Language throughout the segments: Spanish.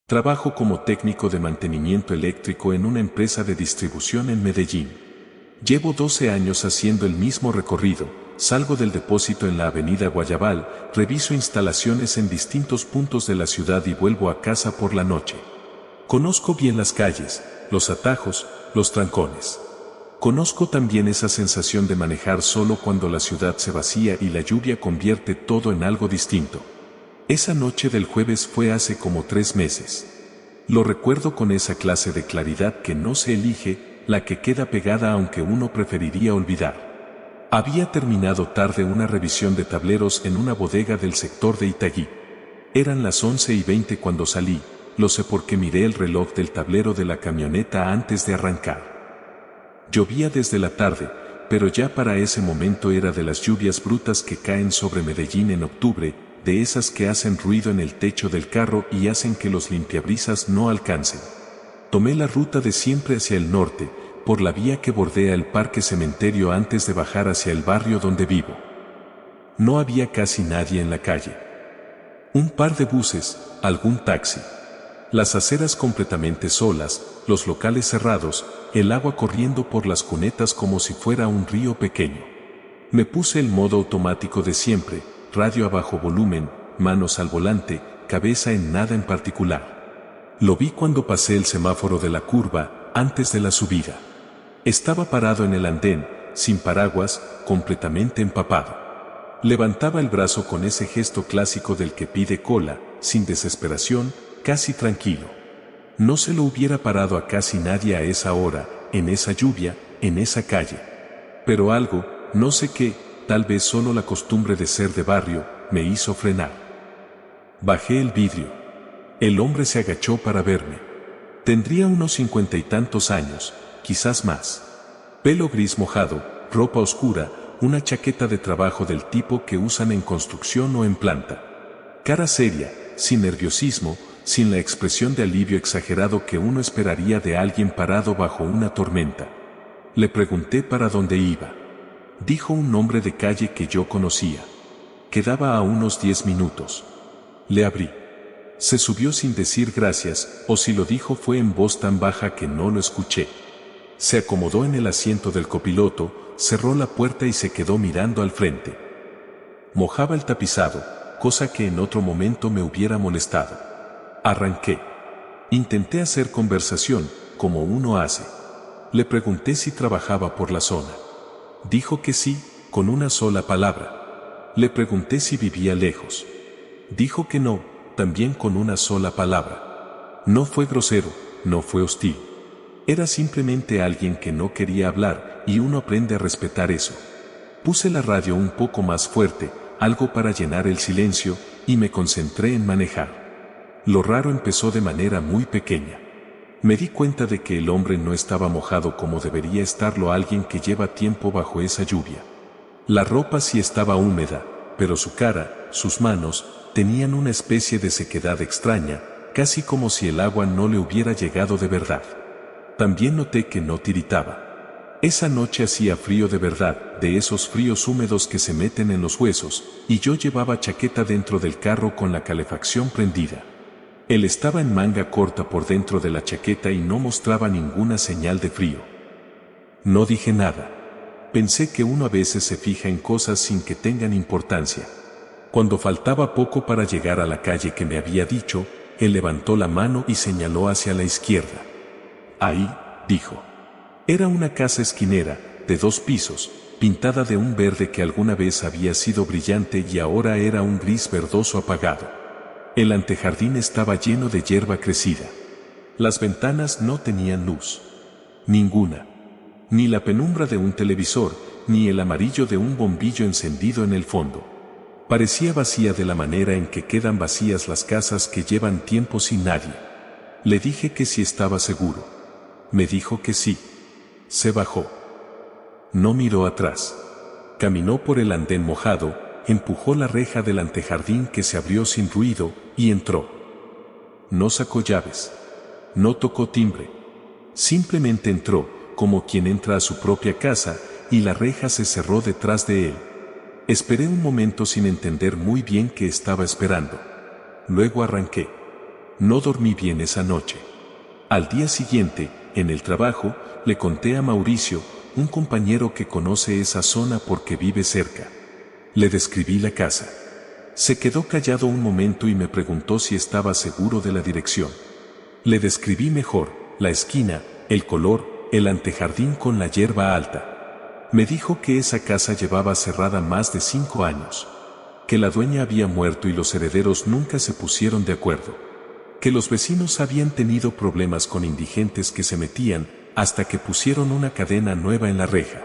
Trabajo como técnico de mantenimiento eléctrico en una empresa de distribución en Medellín. Llevo 12 años haciendo el mismo recorrido, salgo del depósito en la avenida Guayabal, reviso instalaciones en distintos puntos de la ciudad y vuelvo a casa por la noche. Conozco bien las calles, los atajos, los trancones. Conozco también esa sensación de manejar solo cuando la ciudad se vacía y la lluvia convierte todo en algo distinto. Esa noche del jueves fue hace como 3 meses. Lo recuerdo con esa clase de claridad que no se elige, la que queda pegada aunque uno preferiría olvidar. Había terminado tarde una revisión de tableros en una bodega del sector de Itaguí. Eran las 11:20 cuando salí, lo sé porque miré el reloj del tablero de la camioneta antes de arrancar. Llovía desde la tarde, pero ya para ese momento era de las lluvias brutas que caen sobre Medellín en octubre, de esas que hacen ruido en el techo del carro y hacen que los limpiabrisas no alcancen. Tomé la ruta de siempre hacia el norte, por la vía que bordea el parque cementerio antes de bajar hacia el barrio donde vivo. No había casi nadie en la calle. Un par de buses, algún taxi. Las aceras completamente solas, los locales cerrados, el agua corriendo por las cunetas como si fuera un río pequeño. Me puse el modo automático de siempre, radio a bajo volumen, manos al volante, cabeza en nada en particular. Lo vi cuando pasé el semáforo de la curva, antes de la subida. Estaba parado en el andén, sin paraguas, completamente empapado. Levantaba el brazo con ese gesto clásico del que pide cola, sin desesperación, casi tranquilo. No se lo hubiera parado a casi nadie a esa hora, en esa lluvia, en esa calle. Pero algo, no sé qué, tal vez solo la costumbre de ser de barrio, me hizo frenar. Bajé el vidrio. El hombre se agachó para verme. Tendría unos 50 y tantos años, quizás más. Pelo gris mojado, ropa oscura, una chaqueta de trabajo del tipo que usan en construcción o en planta. Cara seria, sin nerviosismo, sin la expresión de alivio exagerado que uno esperaría de alguien parado bajo una tormenta. Le pregunté para dónde iba. Dijo un nombre de calle que yo conocía. Quedaba a unos 10 minutos. Le abrí. Se subió sin decir gracias, o si lo dijo fue en voz tan baja que no lo escuché. Se acomodó en el asiento del copiloto, cerró la puerta y se quedó mirando al frente. Mojaba el tapizado, cosa que en otro momento me hubiera molestado. Arranqué. Intenté hacer conversación, como uno hace. Le pregunté si trabajaba por la zona. Dijo que sí, con una sola palabra. Le pregunté si vivía lejos. Dijo que no, también con una sola palabra. No fue grosero, no fue hostil. Era simplemente alguien que no quería hablar, y uno aprende a respetar eso. Puse la radio un poco más fuerte, algo para llenar el silencio, y me concentré en manejar. Lo raro empezó de manera muy pequeña. Me di cuenta de que el hombre no estaba mojado como debería estarlo alguien que lleva tiempo bajo esa lluvia. La ropa sí estaba húmeda, pero su cara, sus manos, tenían una especie de sequedad extraña, casi como si el agua no le hubiera llegado de verdad. También noté que no tiritaba. Esa noche hacía frío de verdad, de esos fríos húmedos que se meten en los huesos, y yo llevaba chaqueta dentro del carro con la calefacción prendida. Él estaba en manga corta por dentro de la chaqueta y no mostraba ninguna señal de frío. No dije nada. Pensé que uno a veces se fija en cosas sin que tengan importancia. Cuando faltaba poco para llegar a la calle que me había dicho, él levantó la mano y señaló hacia la izquierda. Ahí, dijo. Era una casa esquinera, de 2 pisos, pintada de un verde que alguna vez había sido brillante y ahora era un gris verdoso apagado. El antejardín estaba lleno de hierba crecida. Las ventanas no tenían luz. Ninguna. Ni la penumbra de un televisor, ni el amarillo de un bombillo encendido en el fondo. Parecía vacía de la manera en que quedan vacías las casas que llevan tiempo sin nadie. Le dije que si estaba seguro. Me dijo que sí. Se bajó. No miró atrás. Caminó por el andén mojado, empujó la reja del antejardín que se abrió sin ruido, y entró. No sacó llaves. No tocó timbre. Simplemente entró, como quien entra a su propia casa, y la reja se cerró detrás de él. Esperé un momento sin entender muy bien qué estaba esperando. Luego arranqué. No dormí bien esa noche. Al día siguiente, en el trabajo, le conté a Mauricio, un compañero que conoce esa zona porque vive cerca. Le describí la casa. Se quedó callado un momento y me preguntó si estaba seguro de la dirección. Le describí mejor, la esquina, el color, el antejardín con la hierba alta. Me dijo que esa casa llevaba cerrada más de 5 años. Que la dueña había muerto y los herederos nunca se pusieron de acuerdo. Que los vecinos habían tenido problemas con indigentes que se metían, hasta que pusieron una cadena nueva en la reja.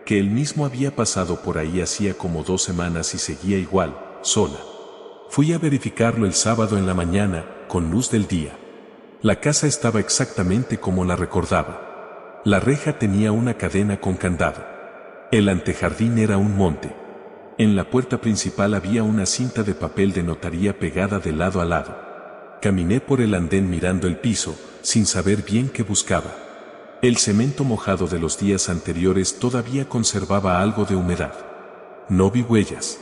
Que él mismo había pasado por ahí hacía como 2 semanas y seguía igual, sola. Fui a verificarlo el sábado en la mañana, con luz del día. La casa estaba exactamente como la recordaba. La reja tenía una cadena con candado. El antejardín era un monte. En la puerta principal había una cinta de papel de notaría pegada de lado a lado. Caminé por el andén mirando el piso, sin saber bien qué buscaba. El cemento mojado de los días anteriores todavía conservaba algo de humedad. No vi huellas.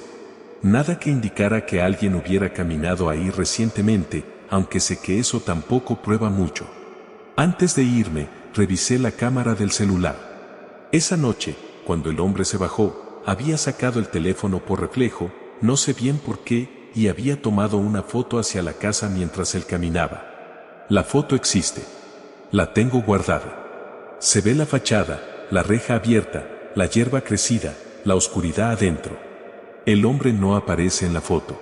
Nada que indicara que alguien hubiera caminado ahí recientemente, aunque sé que eso tampoco prueba mucho. Antes de irme, revisé la cámara del celular. Esa noche, cuando el hombre se bajó, había sacado el teléfono por reflejo, no sé bien por qué, y había tomado una foto hacia la casa mientras él caminaba. La foto existe. La tengo guardada. Se ve la fachada, la reja abierta, la hierba crecida, la oscuridad adentro. El hombre no aparece en la foto.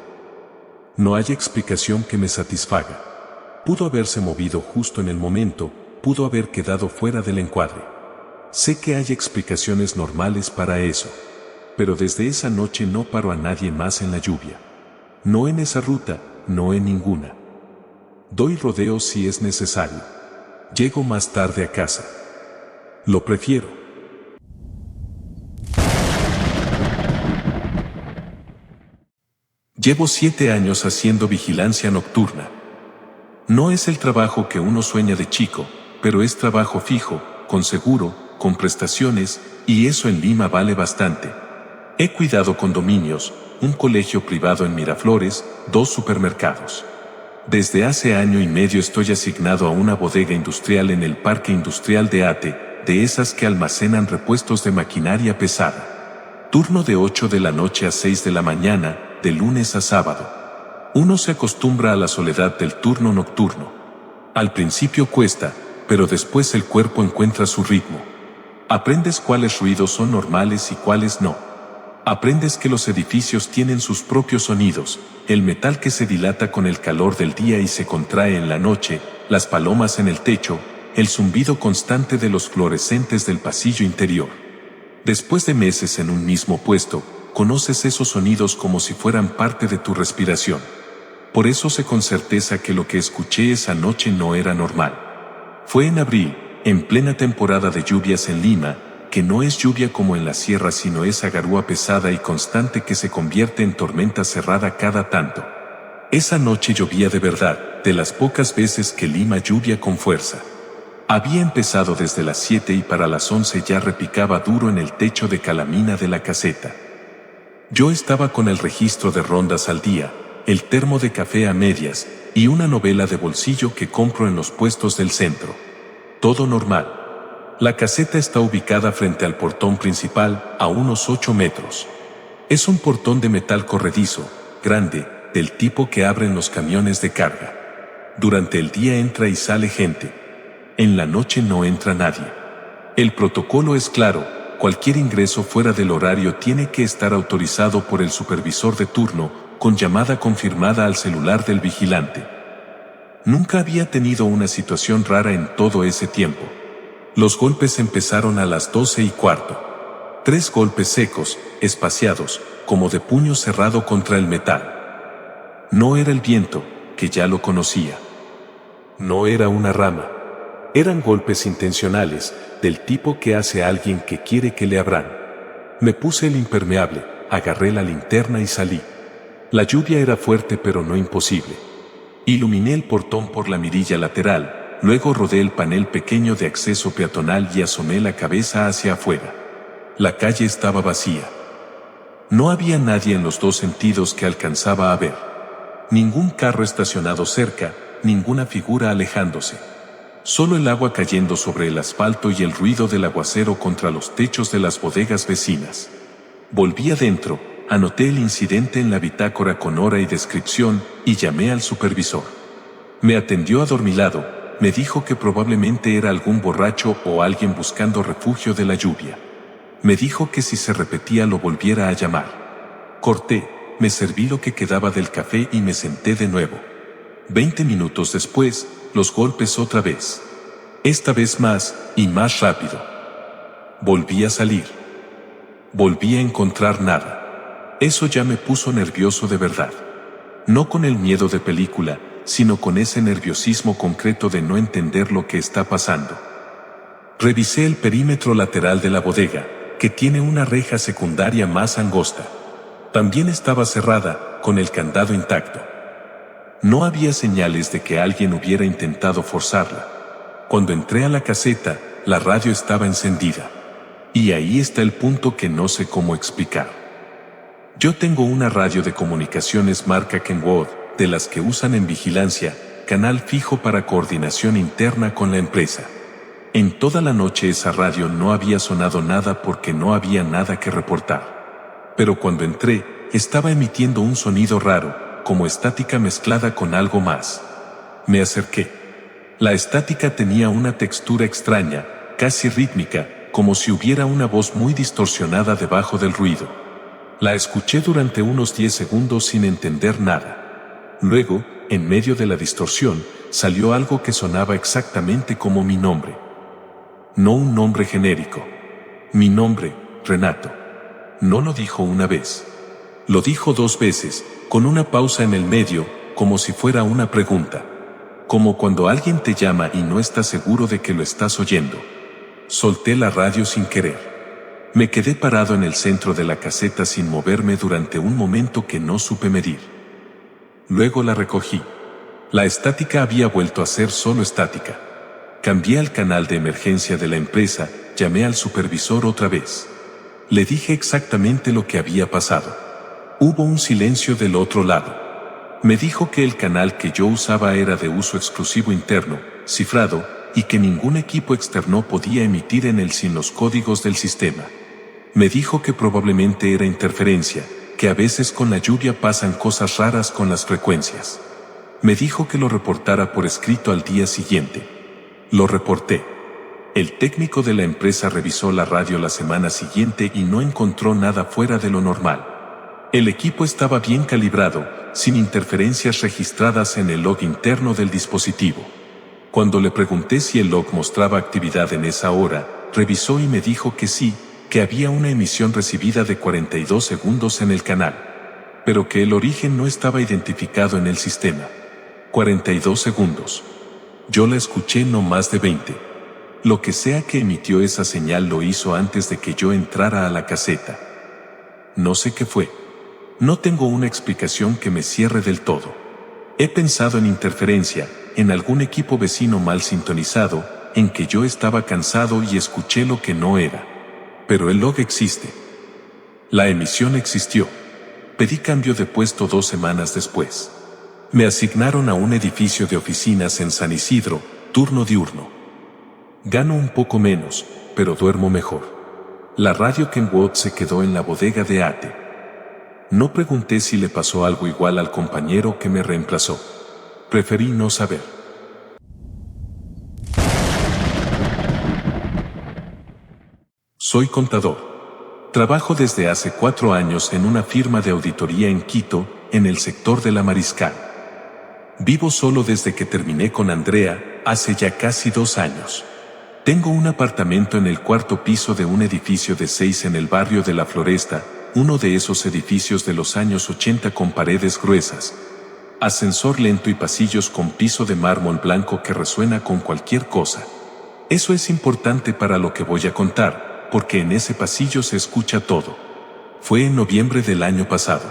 No hay explicación que me satisfaga. Pudo haberse movido justo en el momento, pudo haber quedado fuera del encuadre. Sé que hay explicaciones normales para eso. Pero desde esa noche no paro a nadie más en la lluvia. No en esa ruta, no en ninguna. Doy rodeos si es necesario. Llego más tarde a casa. Lo prefiero. Llevo 7 años haciendo vigilancia nocturna. No es el trabajo que uno sueña de chico, pero es trabajo fijo, con seguro, con prestaciones, y eso en Lima vale bastante. He cuidado condominios, un colegio privado en Miraflores, 2 supermercados. Desde hace año y medio estoy asignado a una bodega industrial en el Parque Industrial de Ate, de esas que almacenan repuestos de maquinaria pesada. Turno de 8 de la noche a 6 de la mañana, de lunes a sábado. Uno se acostumbra a la soledad del turno nocturno. Al principio cuesta, pero después el cuerpo encuentra su ritmo. Aprendes cuáles ruidos son normales y cuáles no. Aprendes que los edificios tienen sus propios sonidos, el metal que se dilata con el calor del día y se contrae en la noche, las palomas en el techo, el zumbido constante de los fluorescentes del pasillo interior. Después de meses en un mismo puesto, conoces esos sonidos como si fueran parte de tu respiración. Por eso sé con certeza que lo que escuché esa noche no era normal. Fue en abril, en plena temporada de lluvias en Lima, que no es lluvia como en la sierra sino esa garúa pesada y constante que se convierte en tormenta cerrada cada tanto. Esa noche llovía de verdad, de las pocas veces que Lima lluvia con fuerza. Había empezado desde las 7 y para las 11 ya repicaba duro en el techo de calamina de la caseta. Yo estaba con el registro de rondas al día, el termo de café a medias, y una novela de bolsillo que compro en los puestos del centro. Todo normal. La caseta está ubicada frente al portón principal, a unos 8 metros. Es un portón de metal corredizo, grande, del tipo que abren los camiones de carga. Durante el día entra y sale gente. En la noche no entra nadie. El protocolo es claro, cualquier ingreso fuera del horario tiene que estar autorizado por el supervisor de turno, con llamada confirmada al celular del vigilante. Nunca había tenido una situación rara en todo ese tiempo. Los golpes empezaron a las 12:15. 3 golpes secos, espaciados, como de puño cerrado contra el metal. No era el viento, que ya lo conocía. No era una rama. Eran golpes intencionales, del tipo que hace a alguien que quiere que le abran. Me puse el impermeable, agarré la linterna y salí. La lluvia era fuerte pero no imposible. Iluminé el portón por la mirilla lateral, luego rodé el panel pequeño de acceso peatonal y asomé la cabeza hacia afuera. La calle estaba vacía. No había nadie en los 2 sentidos que alcanzaba a ver. Ningún carro estacionado cerca, ninguna figura alejándose. Solo el agua cayendo sobre el asfalto y el ruido del aguacero contra los techos de las bodegas vecinas. Volví adentro, anoté el incidente en la bitácora con hora y descripción y llamé al supervisor. Me atendió adormilado, me dijo que probablemente era algún borracho o alguien buscando refugio de la lluvia. Me dijo que si se repetía lo volviera a llamar. Corté, me serví lo que quedaba del café y me senté de nuevo. 20 minutos después, los golpes otra vez. Esta vez más, y más rápido. Volví a salir. Volví a encontrar nada. Eso ya me puso nervioso de verdad. No con el miedo de película, sino con ese nerviosismo concreto de no entender lo que está pasando. Revisé el perímetro lateral de la bodega, que tiene una reja secundaria más angosta. También estaba cerrada, con el candado intacto. No había señales de que alguien hubiera intentado forzarla. Cuando entré a la caseta, la radio estaba encendida. Y ahí está el punto que no sé cómo explicar. Yo tengo una radio de comunicaciones marca Kenwood, de las que usan en vigilancia, canal fijo para coordinación interna con la empresa. En toda la noche esa radio no había sonado nada porque no había nada que reportar. Pero cuando entré, estaba emitiendo un sonido raro, como estática mezclada con algo más. Me acerqué. La estática tenía una textura extraña, casi rítmica, como si hubiera una voz muy distorsionada debajo del ruido. La escuché durante unos 10 segundos sin entender nada. Luego, en medio de la distorsión, salió algo que sonaba exactamente como mi nombre. No un nombre genérico. Mi nombre, Renato. No lo dijo una vez. Lo dijo 2 veces, con una pausa en el medio, como si fuera una pregunta. Como cuando alguien te llama y no estás seguro de que lo estás oyendo. Solté la radio sin querer. Me quedé parado en el centro de la caseta sin moverme durante un momento que no supe medir. Luego la recogí. La estática había vuelto a ser solo estática. Cambié al canal de emergencia de la empresa, llamé al supervisor otra vez. Le dije exactamente lo que había pasado. Hubo un silencio del otro lado. Me dijo que el canal que yo usaba era de uso exclusivo interno, cifrado, y que ningún equipo externo podía emitir en él sin los códigos del sistema. Me dijo que probablemente era interferencia, que a veces con la lluvia pasan cosas raras con las frecuencias. Me dijo que lo reportara por escrito al día siguiente. Lo reporté. El técnico de la empresa revisó la radio la semana siguiente y no encontró nada fuera de lo normal. El equipo estaba bien calibrado, sin interferencias registradas en el log interno del dispositivo. Cuando le pregunté si el log mostraba actividad en esa hora, revisó y me dijo que sí, que había una emisión recibida de 42 segundos en el canal, pero que el origen no estaba identificado en el sistema. 42 segundos. Yo la escuché no más de 20. Lo que sea que emitió esa señal lo hizo antes de que yo entrara a la caseta. No sé qué fue. No tengo una explicación que me cierre del todo. He pensado en interferencia, en algún equipo vecino mal sintonizado, en que yo estaba cansado y escuché lo que no era. Pero el log existe. La emisión existió. Pedí cambio de puesto 2 semanas después. Me asignaron a un edificio de oficinas en San Isidro, turno diurno. Gano un poco menos, pero duermo mejor. La radio Kenwood se quedó en la bodega de Ate. No pregunté si le pasó algo igual al compañero que me reemplazó. Preferí no saber. Soy contador. Trabajo desde hace 4 años en una firma de auditoría en Quito, en el sector de la Mariscal. Vivo solo desde que terminé con Andrea, hace ya casi 2 años. Tengo un apartamento en el 4º piso de un edificio de 6 en el barrio de La Floresta, uno de esos edificios de los años 80 con paredes gruesas, ascensor lento y pasillos con piso de mármol blanco que resuena con cualquier cosa. Eso es importante para lo que voy a contar, porque en ese pasillo se escucha todo. Fue en noviembre del año pasado.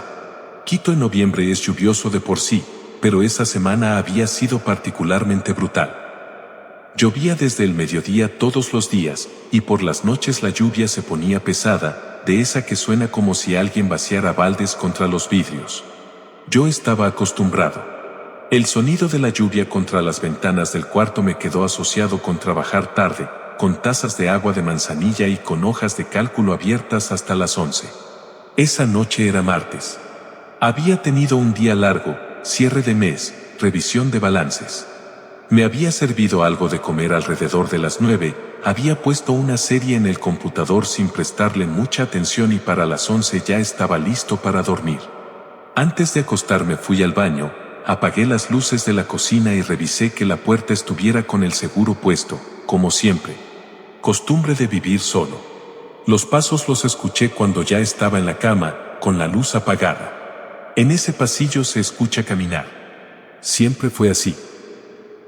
Quito en noviembre es lluvioso de por sí, pero esa semana había sido particularmente brutal. Llovía desde el mediodía todos los días, y por las noches la lluvia se ponía pesada, de esa que suena como si alguien vaciara baldes contra los vidrios. Yo estaba acostumbrado. El sonido de la lluvia contra las ventanas del cuarto me quedó asociado con trabajar tarde, con tazas de agua de manzanilla y con hojas de cálculo abiertas hasta las 11. Esa noche era martes. Había tenido un día largo, cierre de mes, revisión de balances. Me había servido algo de comer alrededor de las 9, había puesto una serie en el computador sin prestarle mucha atención y para las 11 ya estaba listo para dormir. Antes de acostarme fui al baño, apagué las luces de la cocina y revisé que la puerta estuviera con el seguro puesto, como siempre. Costumbre de vivir solo. Los pasos los escuché cuando ya estaba en la cama, con la luz apagada. En ese pasillo se escucha caminar. Siempre fue así.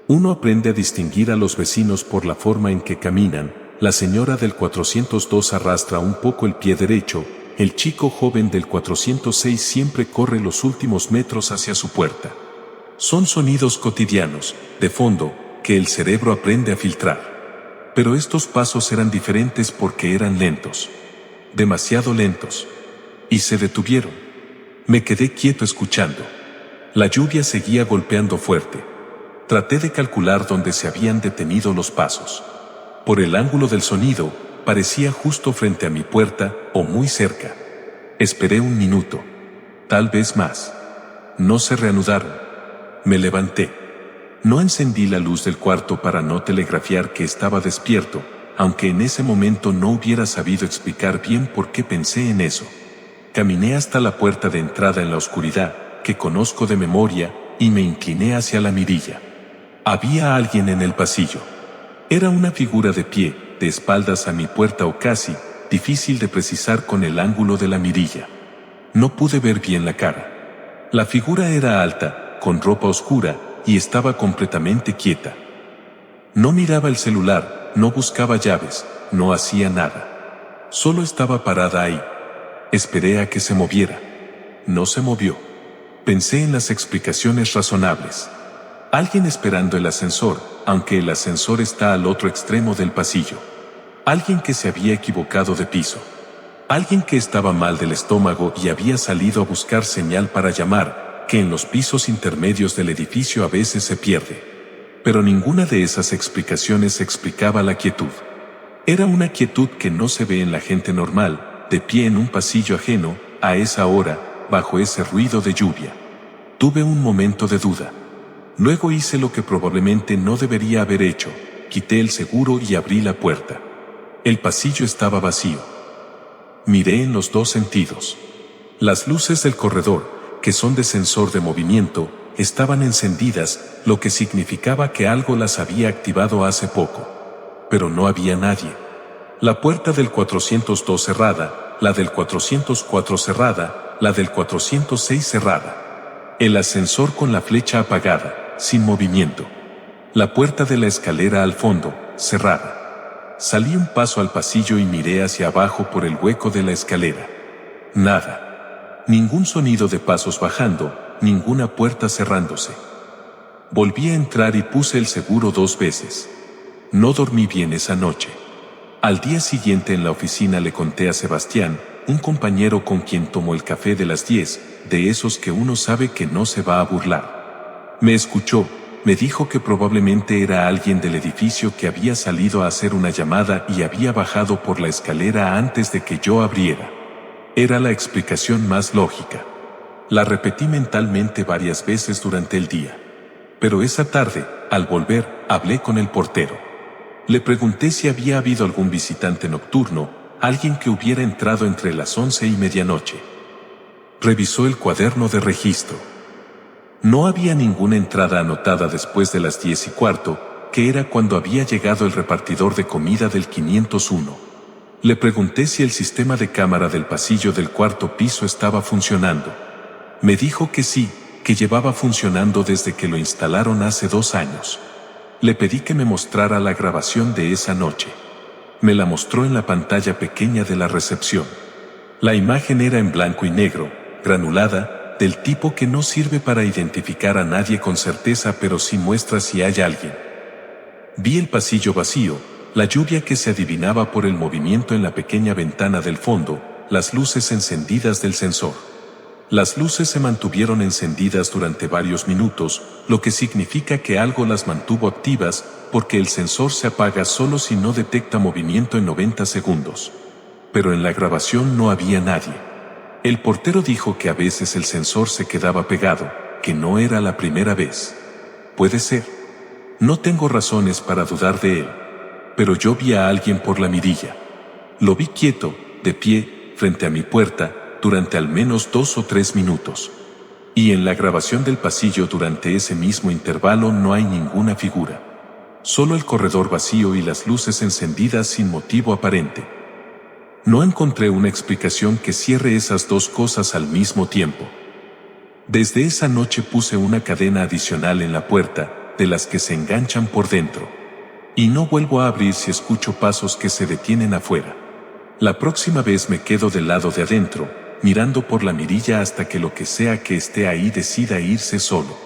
Uno aprende a distinguir a los vecinos por la forma en que caminan. La señora del 402 arrastra un poco el pie derecho, el chico joven del 406 siempre corre los últimos metros hacia su puerta. Son sonidos cotidianos, de fondo, que el cerebro aprende a filtrar. Pero estos pasos eran diferentes porque eran lentos. Demasiado lentos. Y se detuvieron. Me quedé quieto escuchando. La lluvia seguía golpeando fuerte. Traté de calcular dónde se habían detenido los pasos. Por el ángulo del sonido, parecía justo frente a mi puerta, o muy cerca. Esperé un minuto. Tal vez más. No se reanudaron. Me levanté. No encendí la luz del cuarto para no telegrafiar que estaba despierto, aunque en ese momento no hubiera sabido explicar bien por qué pensé en eso. Caminé hasta la puerta de entrada en la oscuridad, que conozco de memoria, y me incliné hacia la mirilla. Había alguien en el pasillo. Era una figura de pie, de espaldas a mi puerta o casi, difícil de precisar con el ángulo de la mirilla. No pude ver bien la cara. La figura era alta, con ropa oscura, y estaba completamente quieta. No miraba el celular, no buscaba llaves, no hacía nada. Solo estaba parada ahí. Esperé a que se moviera. No se movió. Pensé en las explicaciones razonables. Alguien esperando el ascensor, aunque el ascensor está al otro extremo del pasillo. Alguien que se había equivocado de piso. Alguien que estaba mal del estómago y había salido a buscar señal para llamar, que en los pisos intermedios del edificio a veces se pierde. Pero ninguna de esas explicaciones explicaba la quietud. Era una quietud que no se ve en la gente normal, de pie en un pasillo ajeno, a esa hora, bajo ese ruido de lluvia. Tuve un momento de duda. Luego hice lo que probablemente no debería haber hecho, quité el seguro y abrí la puerta. El pasillo estaba vacío. Miré en los dos sentidos. Las luces del corredor, que son de sensor de movimiento, estaban encendidas, lo que significaba que algo las había activado hace poco. Pero no había nadie. La puerta del 402 cerrada, la del 404 cerrada, la del 406 cerrada. El ascensor con la flecha apagada, sin movimiento. La puerta de la escalera al fondo, cerrada. Salí un paso al pasillo y miré hacia abajo por el hueco de la escalera. Nada. Ningún sonido de pasos bajando, ninguna puerta cerrándose. Volví a entrar y puse el seguro 2 veces. No dormí bien esa noche. Al día siguiente en la oficina le conté a Sebastián, un compañero con quien tomó el café de las 10, de esos que uno sabe que no se va a burlar. Me escuchó, me dijo que probablemente era alguien del edificio que había salido a hacer una llamada y había bajado por la escalera antes de que yo abriera. Era la explicación más lógica. La repetí mentalmente varias veces durante el día. Pero esa tarde, al volver, hablé con el portero. Le pregunté si había habido algún visitante nocturno, alguien que hubiera entrado entre las 11 y medianoche. Revisó el cuaderno de registro. No había ninguna entrada anotada después de las 10:15, que era cuando había llegado el repartidor de comida del 501. Le pregunté si el sistema de cámara del pasillo del cuarto piso estaba funcionando. Me dijo que sí, que llevaba funcionando desde que lo instalaron hace 2 años. Le pedí que me mostrara la grabación de esa noche. Me la mostró en la pantalla pequeña de la recepción. La imagen era en blanco y negro, granulada, del tipo que no sirve para identificar a nadie con certeza pero sí muestra si hay alguien. Vi el pasillo vacío, la lluvia que se adivinaba por el movimiento en la pequeña ventana del fondo, las luces encendidas del sensor. Las luces se mantuvieron encendidas durante varios minutos, lo que significa que algo las mantuvo activas, porque el sensor se apaga solo si no detecta movimiento en 90 segundos. Pero en la grabación no había nadie. El portero dijo que a veces el sensor se quedaba pegado, que no era la primera vez. Puede ser. No tengo razones para dudar de él. Pero yo vi a alguien por la mirilla. Lo vi quieto, de pie, frente a mi puerta, durante al menos 2 o 3 minutos. Y en la grabación del pasillo durante ese mismo intervalo no hay ninguna figura. Solo el corredor vacío y las luces encendidas sin motivo aparente. No encontré una explicación que cierre esas dos cosas al mismo tiempo. Desde esa noche puse una cadena adicional en la puerta, de las que se enganchan por dentro. Y no vuelvo a abrir si escucho pasos que se detienen afuera. La próxima vez me quedo del lado de adentro, mirando por la mirilla hasta que lo que sea que esté ahí decida irse solo.